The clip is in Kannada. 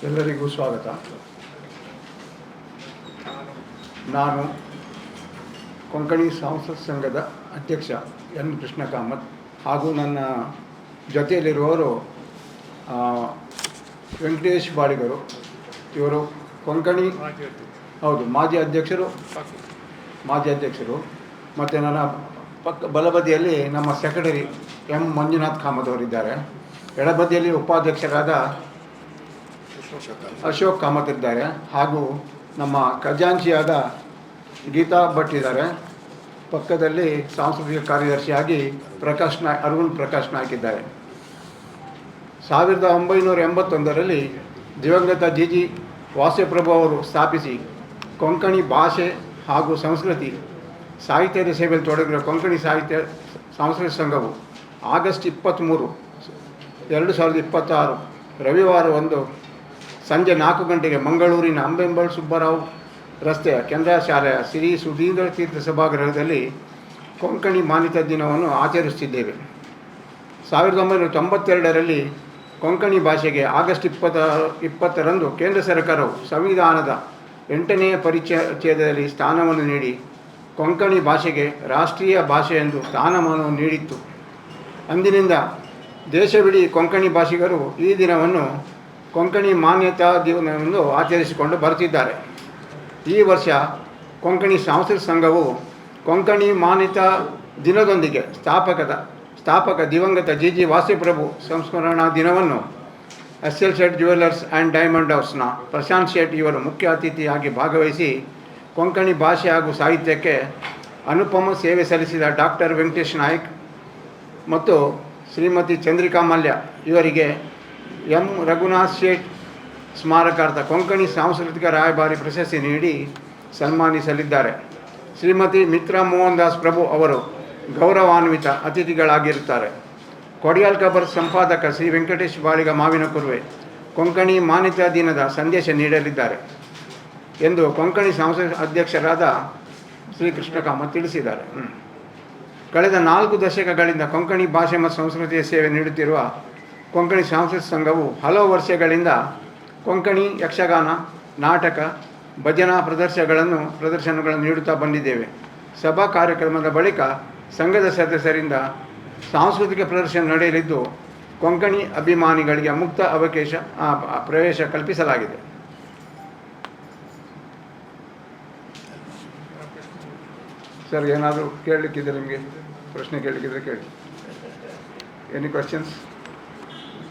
ಎಲ್ಲರಿಗೂ ಸ್ವಾಗತ. ನಾನು ಕೊಂಕಣಿ ಸಾಂಸ್ಕೃತಿಕ ಸಂಘದ ಅಧ್ಯಕ್ಷ ಎನ್ ಕೃಷ್ಣ ಕಾಮತ್ ಹಾಗೂ ನನ್ನ ಜೊತೆಯಲ್ಲಿರುವವರು ವೆಂಕಟೇಶ್ ಬಾಡಿಗರು. ಇವರು ಕೊಂಕಣಿ ಮಾಜಿ ಅಧ್ಯಕ್ಷರು ಮತ್ತು ನನ್ನ ಬಲಬದಿಯಲ್ಲಿ ನಮ್ಮ ಸೆಕ್ರೆಟರಿ ಎಂ ಮಂಜುನಾಥ್ ಕಾಮತ್ ಅವರಿದ್ದಾರೆ. ಎಡಬದಿಯಲ್ಲಿ ಉಪಾಧ್ಯಕ್ಷರಾದ ಅಶೋಕ್ ಕಾಮತ್ ಇದ್ದಾರೆ ಹಾಗೂ ನಮ್ಮ ಖಜಾಂಚಿಯಾದ ಗೀತಾ ಭಟ್ ಇದ್ದಾರೆ. ಪಕ್ಕದಲ್ಲಿ ಸಾಂಸ್ಕೃತಿಕ ಕಾರ್ಯದರ್ಶಿಯಾಗಿ ಅರುಣ್ ಪ್ರಕಾಶ್ ನಾಯ್ಕ್ ಇದ್ದಾರೆ. 1981ರಲ್ಲಿ ದಿವಂಗತ ಜಿ ವಾಸಪ್ರಭು ಅವರು ಸ್ಥಾಪಿಸಿ ಕೊಂಕಣಿ ಭಾಷೆ ಹಾಗೂ ಸಂಸ್ಕೃತಿ ಸಾಹಿತ್ಯದ ಸೇವೆಯಲ್ಲಿ ತೊಡಗಿರುವ ಕೊಂಕಣಿ ಸಾಂಸ್ಕೃತಿಕ ಸಂಘವು ಆಗಸ್ಟ್ 23, 2026 ರವಿವಾರವಂದು ಸಂಜೆ 4 ಗಂಟೆಗೆ ಮಂಗಳೂರಿನ ಅಂಬೆಂಬಳ್ ಸುಬ್ಬರಾವ್ ರಸ್ತೆಯ ಕೆನರಾ ಶಾಲೆಯ ಶ್ರೀ ಸುಧೀಂದ್ರ ತೀರ್ಥ ಸಭಾಗೃಹದಲ್ಲಿ ಕೊಂಕಣಿ ಮಾನ್ಯತಾ ದಿನವನ್ನು ಆಚರಿಸುತ್ತಿದ್ದೇವೆ. 1992ರಲ್ಲಿ ಕೊಂಕಣಿ ಭಾಷೆಗೆ ಆಗಸ್ಟ್ 20ರಂದು ಕೇಂದ್ರ ಸರ್ಕಾರವು ಸಂವಿಧಾನದ 8ನೇ ಪರಿಚ್ಛೇದದಲ್ಲಿ ಸ್ಥಾನವನ್ನು ನೀಡಿ ಕೊಂಕಣಿ ಭಾಷೆಗೆ ರಾಷ್ಟ್ರೀಯ ಭಾಷೆ ಎಂದು ಸ್ಥಾನಮಾನವನ್ನು ನೀಡಿತ್ತು. ಅಂದಿನಿಂದ ದೇಶವಿಡೀ ಕೊಂಕಣಿ ಭಾಷಿಗರು ಈ ದಿನವನ್ನು ಕೊಂಕಣಿ ಮಾನ್ಯತಾ ದಿನವೆಂದು ಆಚರಿಸಿಕೊಂಡು ಬರುತ್ತಿದ್ದಾರೆ. ಈ ವರ್ಷ ಕೊಂಕಣಿ ಸಾಂಸ್ಕೃತಿಕ ಸಂಘವು ಕೊಂಕಣಿ ಮಾನ್ಯತಾ ದಿನದೊಂದಿಗೆ ಸ್ಥಾಪಕ ದಿವಂಗತ ಜಿ ವಾಸಪ್ರಭು ಸಂಸ್ಮರಣಾ ದಿನವನ್ನು SL Shet jewellers and diamond ಹೌಸ್ನ ಪ್ರಶಾಂತ್ ಶೆಟ್ ಇವರು ಮುಖ್ಯ ಅತಿಥಿಯಾಗಿ ಭಾಗವಹಿಸಿ ಕೊಂಕಣಿ ಭಾಷೆ ಹಾಗೂ ಸಾಹಿತ್ಯಕ್ಕೆ ಅನುಪಮ ಸೇವೆ ಸಲ್ಲಿಸಿದ ಡಾಕ್ಟರ್ ವೆಂಕಟೇಶ್ ನಾಯ್ಕ್ ಮತ್ತು ಶ್ರೀಮತಿ ಚಂದ್ರಿಕಾ ಮಲ್ಯ ಇವರಿಗೆ ಎಂ ರಘುನಾಥ್ ಶೇಟ್ ಸ್ಮಾರಕಾರ್ಥ ಕೊಂಕಣಿ ಸಾಂಸ್ಕೃತಿಕ ರಾಯಭಾರಿ ಪ್ರಶಸ್ತಿ ನೀಡಿ ಸನ್ಮಾನಿಸಲಿದ್ದಾರೆ. ಶ್ರೀಮತಿ ಮಿತ್ರಾ ಮೋಹನ್ ದಾಸ್ ಪ್ರಭು ಅವರು ಗೌರವಾನ್ವಿತ ಅತಿಥಿಗಳಾಗಿರುತ್ತಾರೆ. ಕೊಡಿಯಾಲ್ ಖಬರ್ ಸಂಪಾದಕ ಶ್ರೀ ವೆಂಕಟೇಶ್ ಬಾಳಿಗ ಮಾವಿನ ಕುರುವೆ ಕೊಂಕಣಿ ಮಾನ್ಯತಾ ದಿನದ ಸಂದೇಶ ನೀಡಲಿದ್ದಾರೆ ಎಂದು ಕೊಂಕಣಿ ಸಾಂಸ್ಕೃತಿಕ ಅಧ್ಯಕ್ಷರಾದ ಶ್ರೀ ಕೃಷ್ಣ ಕಾಮತ್ ತಿಳಿಸಿದ್ದಾರೆ. ಕಳೆದ 4 ದಶಕಗಳಿಂದ ಕೊಂಕಣಿ ಭಾಷೆ ಮತ್ತು ಸಂಸ್ಕೃತಿಯ ಸೇವೆ ನೀಡುತ್ತಿರುವ ಕೊಂಕಣಿ ಸಾಂಸ್ಕೃತಿಕ ಸಂಘವು ಹಲವು ವರ್ಷಗಳಿಂದ ಕೊಂಕಣಿ ಯಕ್ಷಗಾನ, ನಾಟಕ, ಭಜನಾ ಪ್ರದರ್ಶನಗಳನ್ನು ನೀಡುತ್ತಾ ಬಂದಿದ್ದೇವೆ. ಸಭಾ ಕಾರ್ಯಕ್ರಮದ ಬಳಿಕ ಸಂಘದ ಸದಸ್ಯರಿಂದ ಸಾಂಸ್ಕೃತಿಕ ಪ್ರದರ್ಶನ ನಡೆಯಲಿದ್ದು ಕೊಂಕಣಿ ಅಭಿಮಾನಿಗಳಿಗೆ ಮುಕ್ತ ಪ್ರವೇಶ ಕಲ್ಪಿಸಲಾಗಿದೆ. ಸರ್, ಏನಾದರೂ ಕೇಳಲಿಕ್ಕಿದೆ, ನಿಮಗೆ ಪ್ರಶ್ನೆ ಕೇಳಲಿಕ್ಕಿದ್ರೆ ಕೇಳಿ. Any questions?